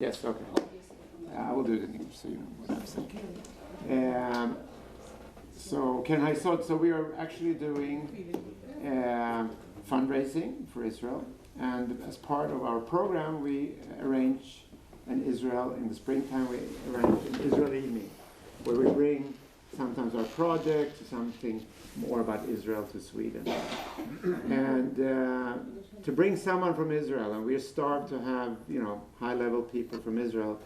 Yes, okay. I will do it in English so you know what I'm saying. So we are actually doing fundraising for Israel, and as part of our program, we arrange in Israel in the springtime. We arrange an Israel evening where we bring sometimes our project, something more about Israel to Sweden, and to bring someone from Israel. And we're starved to have high-level people from Israel.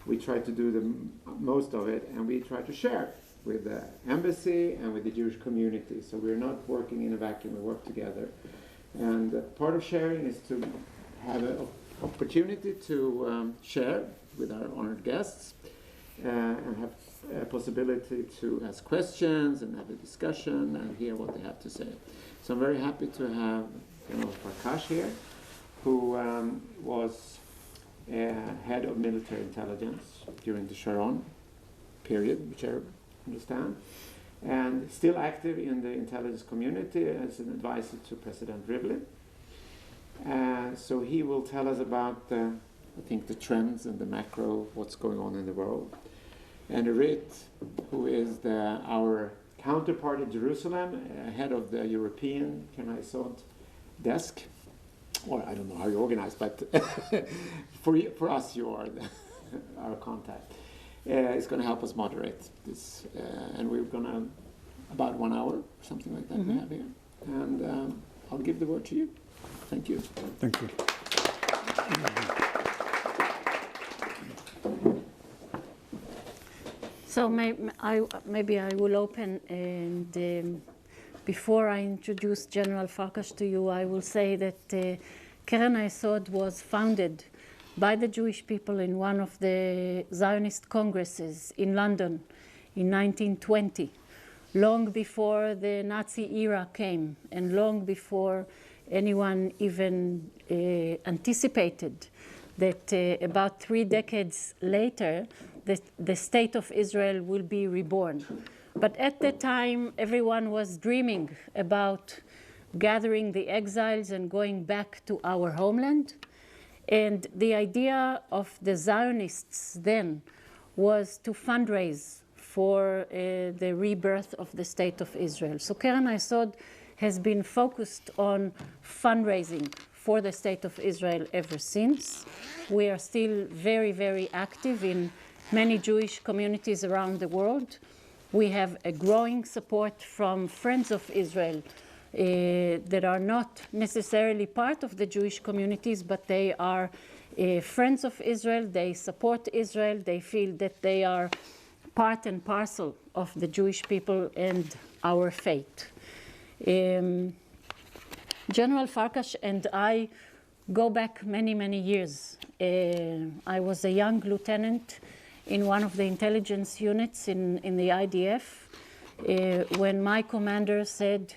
We try to do the most of it, and we try to share with the embassy and with the Jewish community. So we're not working in a vacuum, we work together. And part of sharing is to have an opportunity to share with our honored guests and have a possibility to ask questions and have a discussion and hear what they have to say. So I'm very happy to have Farkash here, who was head of military intelligence during the Sharon period, which I understand, and still active in the intelligence community as an advisor to President Rivlin. So he will tell us about the trends and the macro, what's going on in the world. And Irit, who is our counterpart in Jerusalem, head of the European Knesset desk, or I don't know how you organize, but for us you are our contact. It's going to help us moderate this, and we're going to about 1 hour, something like that we have here. And I'll give the word to you. Thank you. Thank you. So maybe I will open, and before I introduce General Farkash to you, I will say that Keren HaYesod was founded by the Jewish people in one of the Zionist congresses in London in 1920, long before the Nazi era came and long before anyone even anticipated that about 3 decades later the state of Israel will be reborn. But at the time, everyone was dreaming about gathering the exiles and going back to our homeland. And the idea of the Zionists then was to fundraise for the rebirth of the state of Israel. So Keren HaYesod has been focused on fundraising for the state of Israel ever since. We are still very, very active in many Jewish communities around the world. We have a growing support from friends of Israel that are not necessarily part of the Jewish communities, but they are friends of Israel. They support Israel. They feel that they are part and parcel of the Jewish people and our faith. General Farkash and I go back many, many years. I was a young lieutenant in one of the intelligence units in the IDF when my commander said,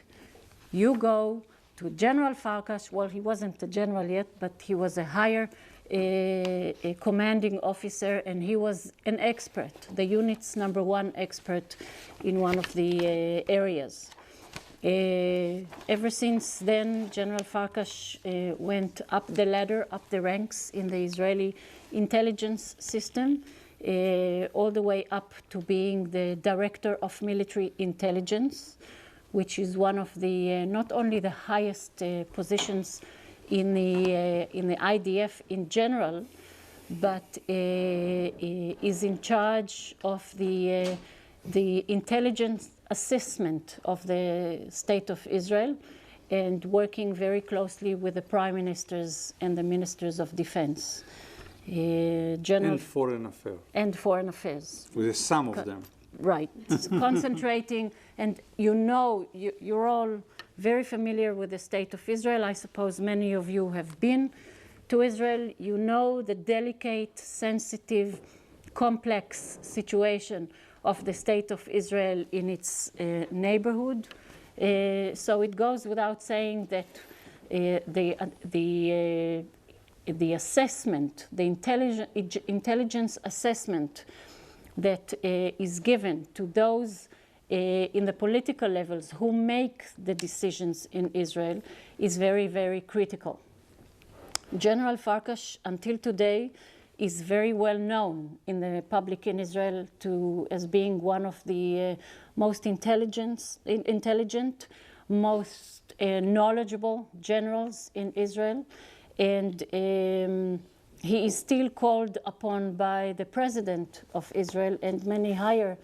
"You go to General Farkash." Well, he wasn't a general yet, but he was a higher a commanding officer, and he was an expert, the unit's #1 expert in one of the areas. Ever since then, General Farkash went up the ladder, up the ranks in the Israeli intelligence system, all the way up to being the director of military intelligence, which is one of the not only the highest positions in the IDF in general, but is in charge of the intelligence assessment of the state of Israel, and working very closely with the prime ministers and the ministers of defense. And foreign affairs. And foreign affairs. With some of them. Right. Concentrating, and you're all very familiar with the state of Israel. I suppose many of you have been to Israel. You know the delicate, sensitive, complex situation of the state of Israel in its neighborhood. So it goes without saying that the assessment, the intelligence assessment that is given to those in the political levels who make the decisions in Israel is very, very critical. General Farkash, until today, is very well known in the public in Israel as being one of the most intelligent, most knowledgeable generals in Israel. And he is still called upon by the president of Israel and many high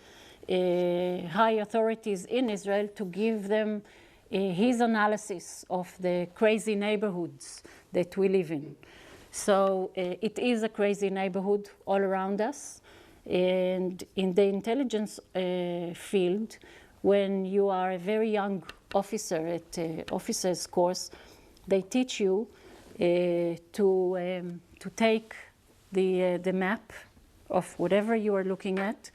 authorities in Israel to give them his analysis of the crazy neighborhoods that we live in. So it is a crazy neighborhood all around us. And in the intelligence field, when you are a very young officer at officers course, they teach you to take the map of whatever you are looking at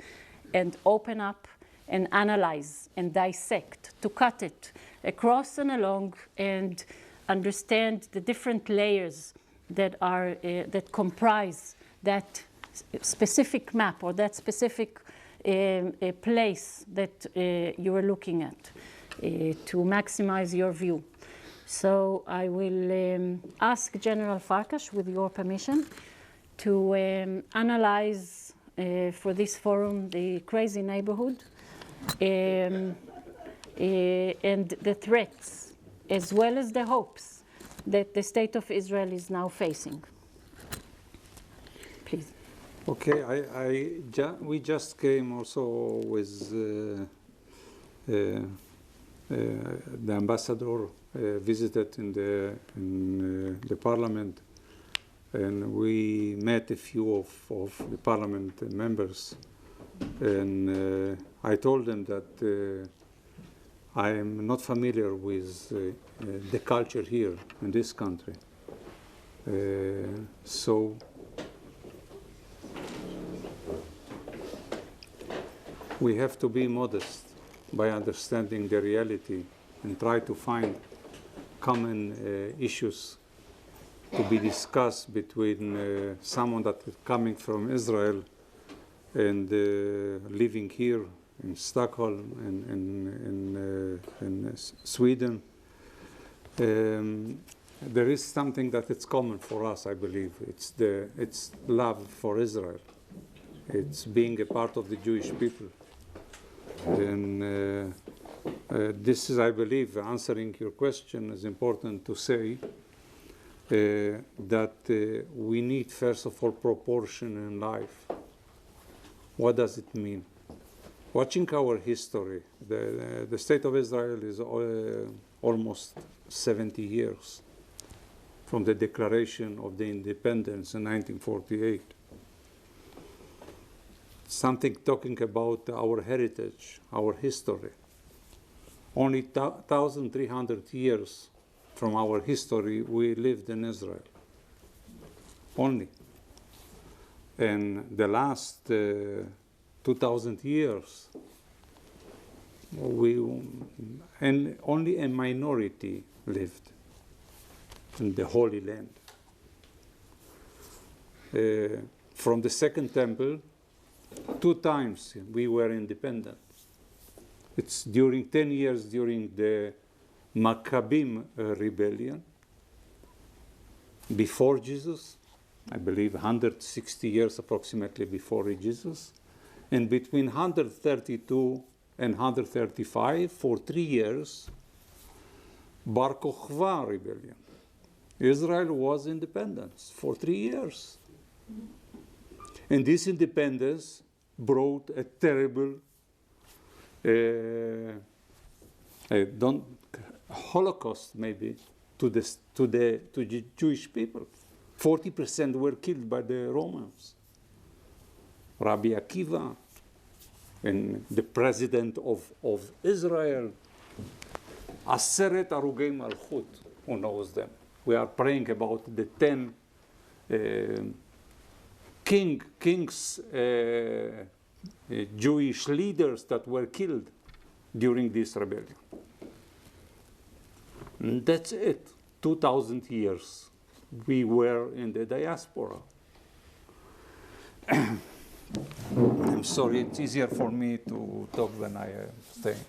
and open up and analyze and dissect, to cut it across and along and understand the different layers that are that comprise that specific map or that specific place that you are looking at to maximize your view. So I will ask General Farkash, with your permission, to analyze for this forum the crazy neighborhood and the threats, as well as the hopes that the state of Israel is now facing. Please. Okay, we just came also with the ambassador visited in the parliament, and we met a few of the parliament members, and I told them that I am not familiar with the culture here in this country. So we have to be modest by understanding the reality and try to find common issues to be discussed between someone that is coming from Israel and living here in Stockholm and in Sweden. There is something that is common for us, I believe. It's love for Israel. It's being a part of the Jewish people. And this is, I believe, answering your question, is important to say that we need, first of all, proportion in life. What does it mean? Watching our history, the state of Israel is almost 70 years from the declaration of the independence in 1948. Something talking about our heritage, our history. Only 1,300 years from our history we lived in Israel. Only. And the last 2,000 years, and only a minority lived in the Holy Land. From the Second Temple, 2 times we were independent. It's during 10 years during the Maccabim rebellion, before Jesus, I believe 160 years approximately before Jesus, and between 132 and 135, for 3 years, Bar Kokhba rebellion. Israel was independent for 3 years. And this independence brought a terrible Holocaust, maybe, to the Jewish people. 40% were killed by the Romans. Rabbi Akiva, and the president of Israel, Aseret Arugei Malchut, who knows them. We are praying about the 10 kings, Jewish leaders that were killed during this rebellion. And that's it. 2,000 years we were in the diaspora. I'm sorry, it's easier for me to talk when I am staying.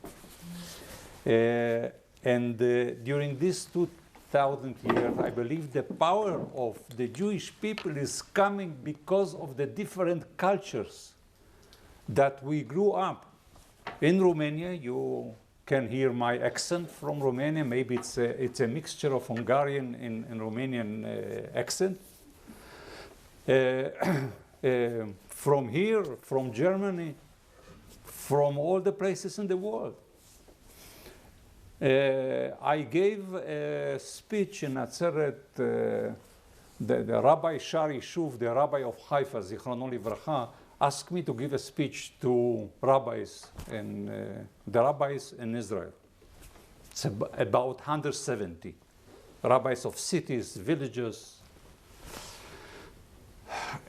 And during these 2,000 1,000 years, I believe the power of the Jewish people is coming because of the different cultures that we grew up. In Romania, you can hear my accent from Romania. Maybe it's a mixture of Hungarian and Romanian accent. From here, from Germany, from all the places in the world. I gave a speech in Atzeret, the Rabbi Shari Shuv, the Rabbi of Haifa, Zichrono Livracha, asked me to give a speech to rabbis and the rabbis in Israel. It's about 170 rabbis of cities, villages.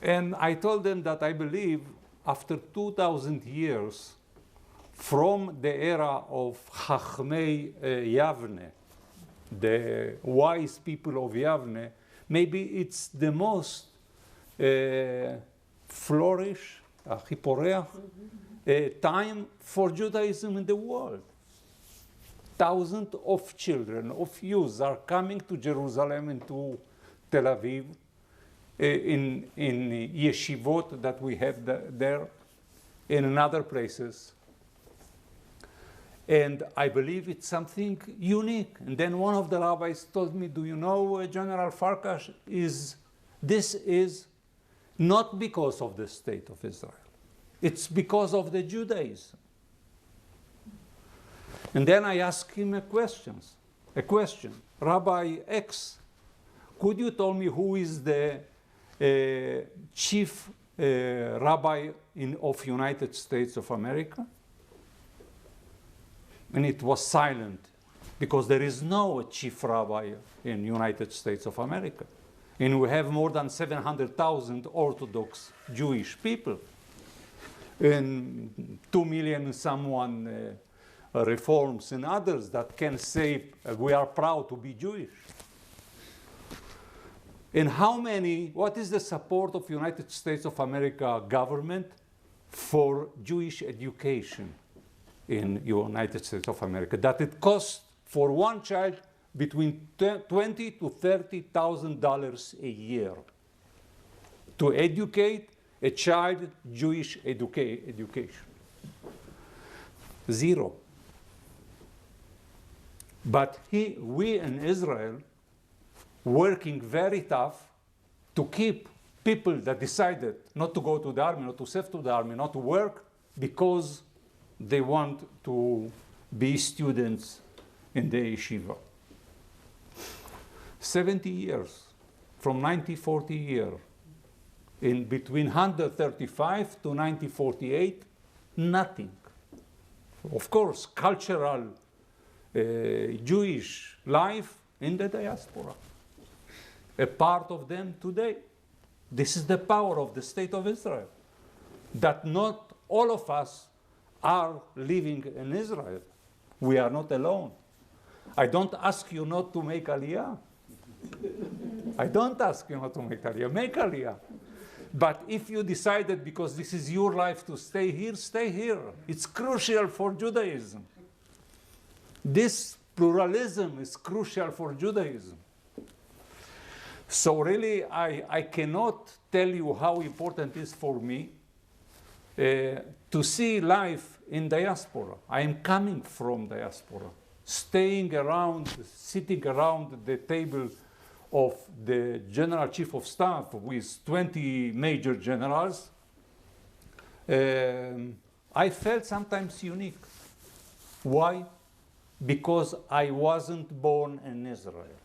And I told them that I believe after 2,000 years from the era of Chachmei Yavne, the wise people of Yavne, maybe it's the most flourish, time for Judaism in the world. Thousands of children, of youths are coming to Jerusalem and to Tel Aviv in yeshivot that we have there, in other places. And I believe it's something unique. And then one of the rabbis told me, do you know, General Farkash, this is not because of the state of Israel. It's because of the Judaism. And then I asked him a question. Rabbi X, could you tell me who is the chief rabbi of United States of America? And it was silent, because there is no chief rabbi in United States of America. And we have more than 700,000 Orthodox Jewish people. And 2 million someone reforms and others that can say we are proud to be Jewish. And what is the support of United States of America government for Jewish education in United States of America? That it costs for one child between $20,000 to $30,000 a year to educate a child Jewish education. Zero. But we in Israel working very tough to keep people that decided not to go to the army, not to serve to the army, not to work because they want to be students in the yeshiva. 70 years, from 1940 year, in between 135 to 1948, nothing. Of course, cultural Jewish life in the diaspora. A part of them today. This is the power of the state of Israel. That not all of us are living in Israel. We are not alone. I don't ask you not to make Aliyah. I don't ask you not to make Aliyah. Make Aliyah. But if you decided, because this is your life, to stay here, stay here. It's crucial for Judaism. This pluralism is crucial for Judaism. So really, I cannot tell you how important it is for me to see life in diaspora. I am coming from diaspora, staying around, sitting around the table of the General Chief of Staff with 20 major generals. I felt sometimes unique. Why? Because I wasn't born in Israel.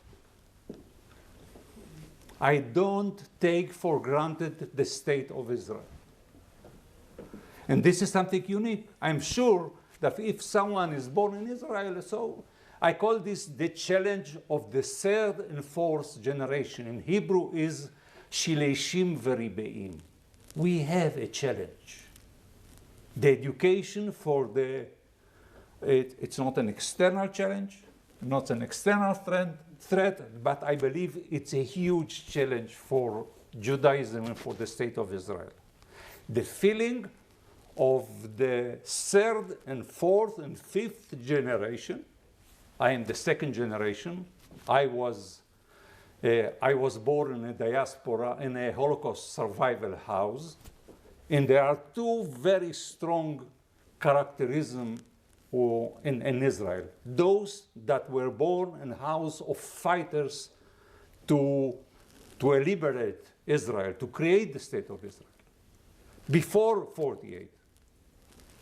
I don't take for granted the state of Israel. And this is something unique. I'm sure that if someone is born in Israel, so I call this the challenge of the third and fourth generation. In Hebrew is Shileshim Veribeim. We have a challenge. The education for it's not an external challenge, not an external threat, but I believe it's a huge challenge for Judaism and for the state of Israel. The feeling of the third and fourth and fifth generation, I am the second generation I was born in a diaspora, in a Holocaust survival house, and there are two very strong characterisms in Israel. Those that were born in a house of fighters to liberate Israel, to create the state of Israel. Before 48,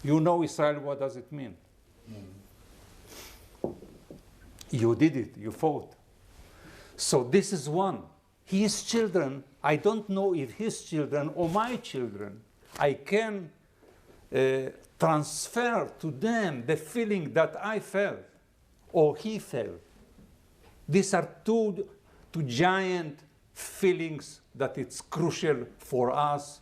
you know Israel, what does it mean? You did it, you fought. So this is one. His children, I don't know if his children or my children, I can transfer to them the feeling that I felt or he felt. These are two giant feelings that it's crucial for us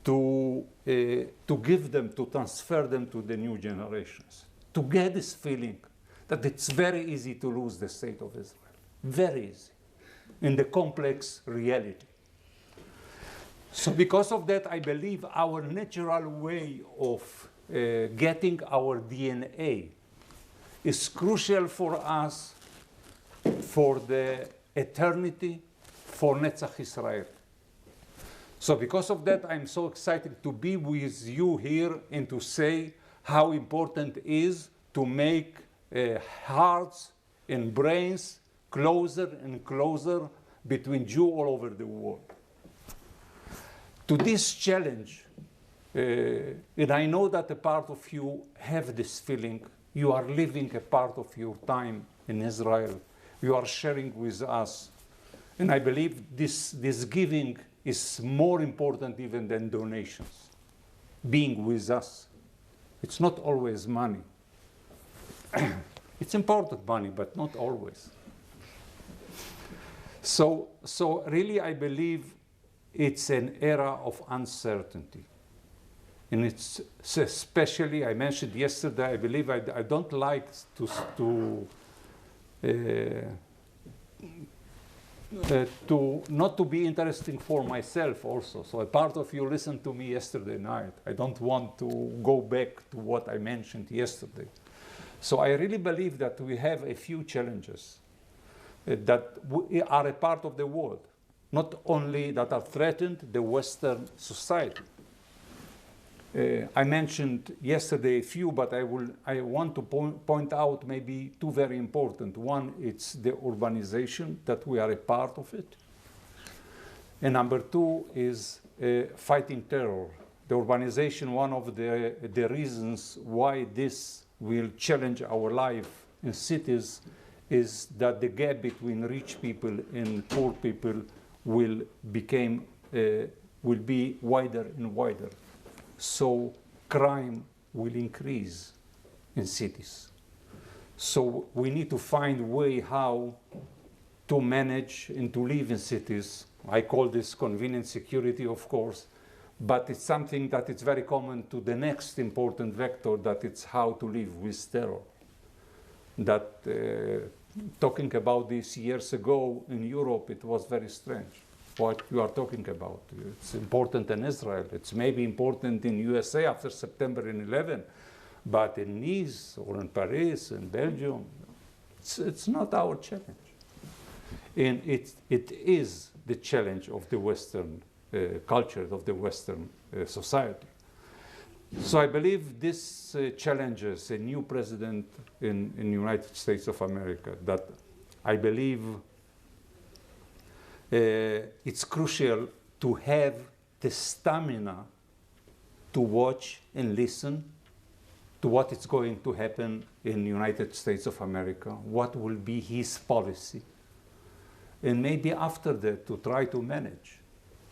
to give them, to transfer them to the new generations. To get this feeling that it's very easy to lose the state of Israel. Very easy in the complex reality. So because of that, I believe our natural way of getting our DNA is crucial for us for the eternity, for Netzach Israel. So because of that, I'm so excited to be with you here and to say how important it is to make hearts and brains closer and closer between Jews all over the world. To this challenge, and I know that a part of you have this feeling, you are living a part of your time in Israel, you are sharing with us, and I believe this giving is more important even than donations, being with us. It's not always money. It's important money, but not always. So really I believe it's an era of uncertainty. And it's especially, I mentioned yesterday, I believe I don't like not to be interesting for myself also. So a part of you listened to me yesterday night. I don't want to go back to what I mentioned yesterday. So I really believe that we have a few challenges that are a part of the world, not only that are threatened the Western society. I mentioned yesterday a few, but I want to point out maybe two very important. One, it's the urbanization, that we are a part of it. And number two is fighting terror. The urbanization, one of the reasons why this will challenge our life in cities is that the gap between rich people and poor people will be wider and wider. So crime will increase in cities. So we need to find a way how to manage and to live in cities. I call this convenient security, of course, but it's something that is very common to the next important vector, that it's how to live with terror. That talking about this years ago in Europe, it was very strange. What you are talking about. It's important in Israel. It's maybe important in USA after September 11, but in Nice or in Paris, in Belgium, it's not our challenge. And it is the challenge of the Western culture, of the Western society. So I believe this challenges a new president in the United States of America, that I believe it's crucial to have the stamina to watch and listen to what is going to happen in the United States of America, what will be his policy, and maybe after that to try to manage.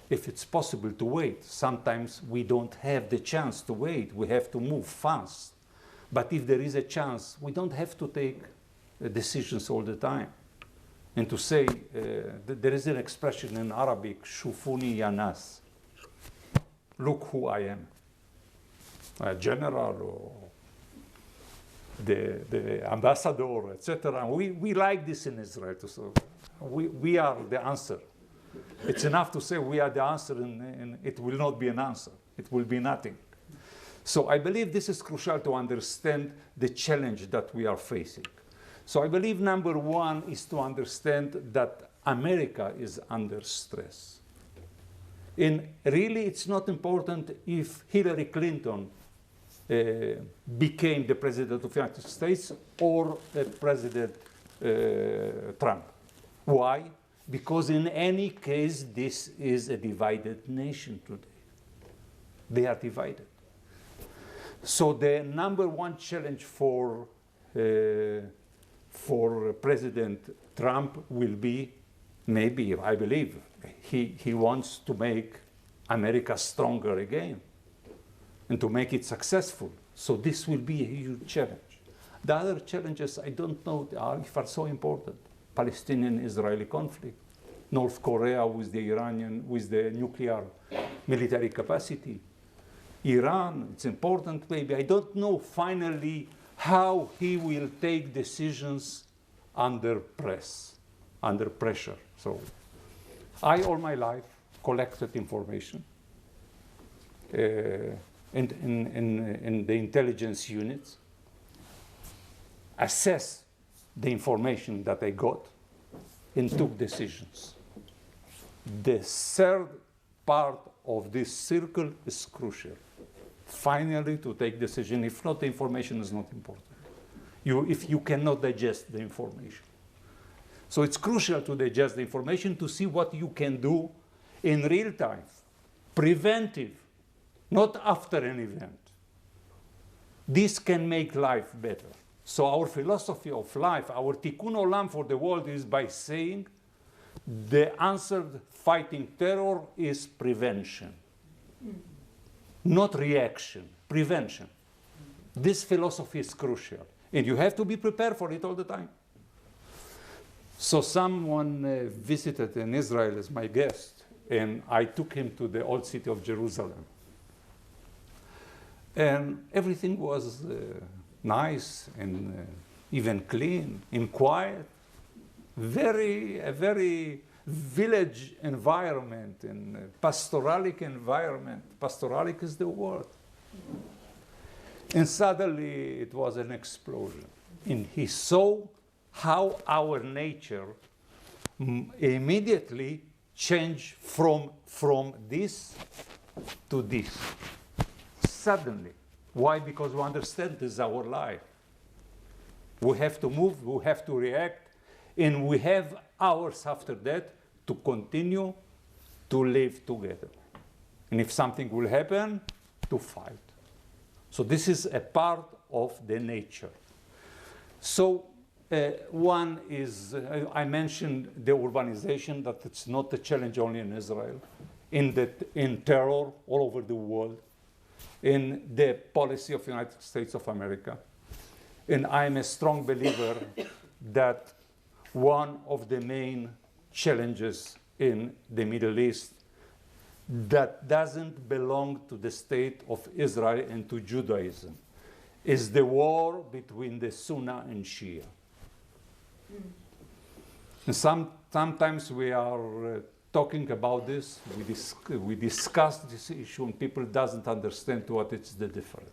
If it's possible to wait. Sometimes we don't have the chance to wait. We have to move fast. But if there is a chance, we don't have to take decisions all the time. And to say, there is an expression in Arabic, shufuni ya nas. Look who I am. A general or the ambassador, etc. We like this in Israel. So we are the answer. It's enough to say we are the answer, and it will not be an answer. It will be nothing. So I believe this is crucial to understand the challenge that we are facing. So I believe number one is to understand that America is under stress. And really, it's not important if Hillary Clinton became the president of the United States or President Trump. Why? Because in any case, this is a divided nation today. They are divided. So the number one challenge for President Trump will be, maybe, I believe, he wants to make America stronger again and to make it successful. So this will be a huge challenge. The other challenges, I don't know if are so important. Palestinian-Israeli conflict, North Korea with the nuclear military capacity, Iran, it's important maybe. I don't know finally how he will take decisions under pressure. So I, all my life, collected information in the intelligence units, assessed the information that I got, and took decisions. The third part of this circle is crucial. Finally, to take decision. If not, the information is not important. If you cannot digest the information. So it's crucial to digest the information to see what you can do in real time, preventive, not after an event. This can make life better. So our philosophy of life, our tikkun olam for the world is by saying the answer fighting terror is prevention. Not reaction, prevention. This philosophy is crucial. And you have to be prepared for it all the time. So someone visited in Israel as my guest, and I took him to the old city of Jerusalem. And everything was nice and even clean and quiet. A very village environment and pastoralic environment. Pastoralic is the word. And suddenly it was an explosion. And he saw how our nature immediately changed from this to this. Suddenly. Why? Because we understand this is our life. We have to move, we have to react, and we have hours after that to continue to live together. And if something will happen, to fight. So this is a part of the nature. So one is, I mentioned the urbanization, that it's not a challenge only in Israel, in terror all over the world, in the policy of the United States of America. And I'm a strong believer that one of the main challenges in the Middle East that doesn't belong to the state of Israel and to Judaism is the war between the Sunni and Shia. And sometimes we are talking about this, we discuss this issue, and people doesn't understand what is the difference.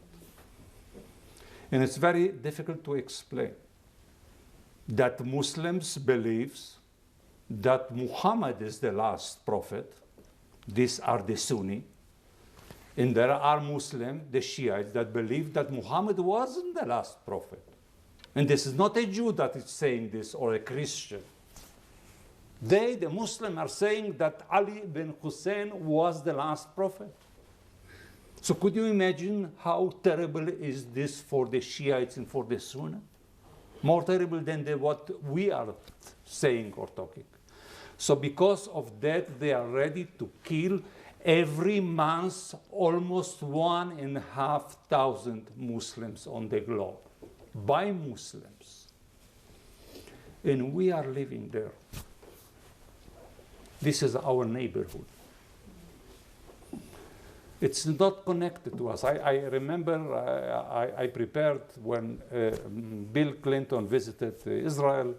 And it's very difficult to explain that Muslims believe that Muhammad is the last prophet. These are the Sunni. And there are Muslims, the Shiites, that believe that Muhammad wasn't the last prophet. And this is not a Jew that is saying this, or a Christian. They, the Muslims, are saying that Ali bin Hussein was the last prophet. So could you imagine how terrible is this for the Shiites and for the Sunni? More terrible than what we are saying or talking. So because of that, they are ready to kill every month almost 1,500 Muslims on the globe, by Muslims. And we are living there. This is our neighborhood. It's not connected to us. I remember I prepared when Bill Clinton visited Israel,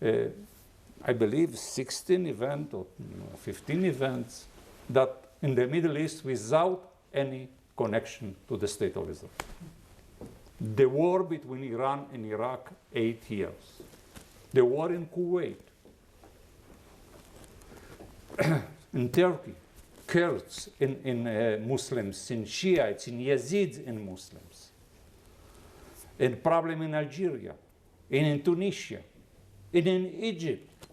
I believe 16 events or 15 events that in the Middle East without any connection to the State of Israel. The war between Iran and Iraq, 8 years. The war in Kuwait. In Turkey, Kurds in Muslims, in Shiites, in Yazidis in Muslims. And problem in Algeria, in Tunisia, in Egypt.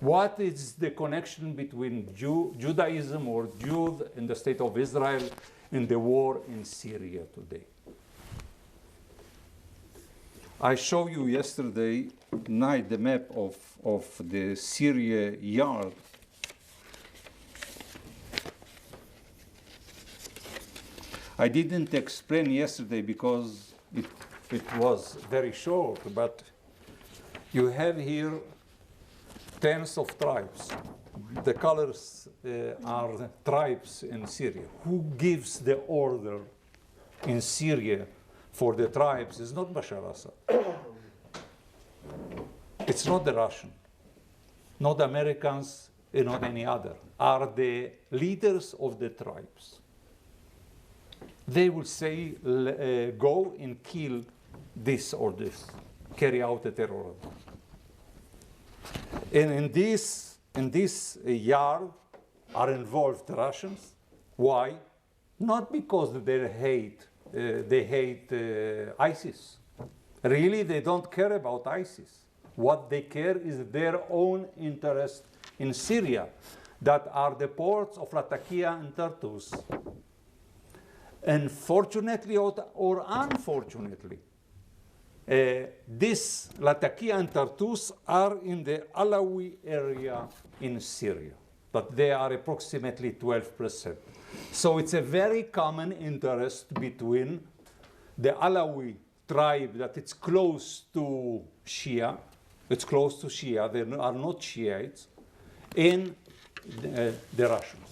What is the connection between Judaism or Jews and the state of Israel in the war in Syria today? I showed you yesterday night the map of the Syria yard. I didn't explain yesterday because it was very short, but you have here tens of tribes. The colors are the tribes in Syria. Who gives the order in Syria for the tribes? It's not Bashar Assad. It's not the Russian, not the Americans, and not any other. Are the leaders of the tribes. They will say, go and kill this or this, carry out the terrorism. And in this yard are involved the Russians. Why? Not because they hate ISIS. Really, they don't care about ISIS. What they care is their own interest in Syria, that are the ports of Latakia and Tartus. And fortunately or unfortunately, this Latakia and Tartus are in the Alawi area in Syria, but they are approximately 12%. So it's a very common interest between the Alawi tribe that it's close to Shia, they are not Shiites, and the Russians.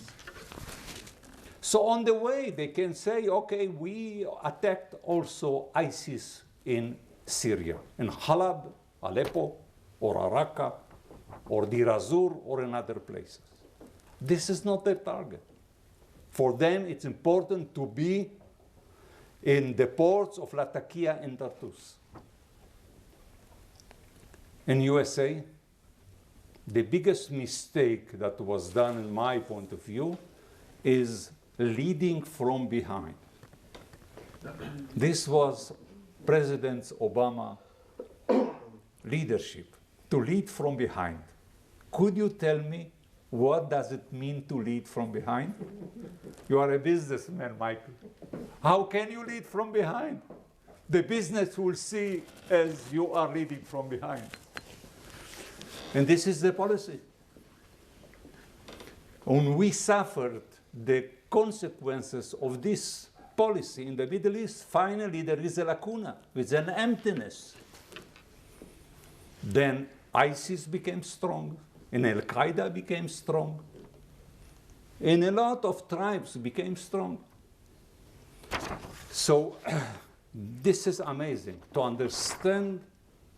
So on the way, they can say, okay, we attacked also ISIS in Syria, in Halab, Aleppo, or Raqqa, or Dir Azur, or in other places. This is not their target. For them, it's important to be in the ports of Latakia and Tartus. In USA, the biggest mistake that was done, in my point of view, is leading from behind. This was President Obama leadership, to lead from behind. Could you tell me what does it mean to lead from behind? You are a businessman, Michael. How can you lead from behind? The business will see as you are leading from behind. And this is the policy. When we suffered the consequences of this policy in the Middle East, finally there is a lacuna, with an emptiness. Then ISIS became strong, and Al-Qaeda became strong, and a lot of tribes became strong. So this is amazing to understand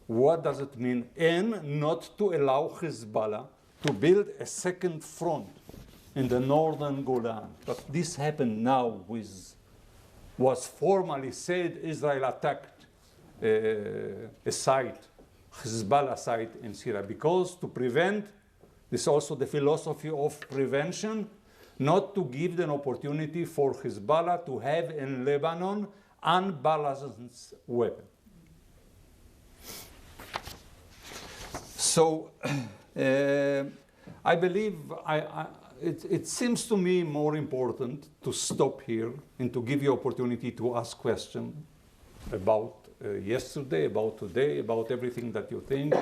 what does it mean, and not to allow Hezbollah to build a second front in the northern Golan. But this happened now with, was formally said Israel attacked a site, Hezbollah site in Syria, because to prevent, this is also the philosophy of prevention, not to give an opportunity for Hezbollah to have in Lebanon unbalanced weapon. So I believe it seems to me more important to stop here and to give you opportunity to ask questions about yesterday, about today, about everything that you think.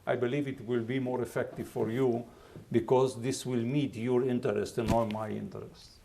I believe it will be more effective for you because this will meet your interest and not my interest.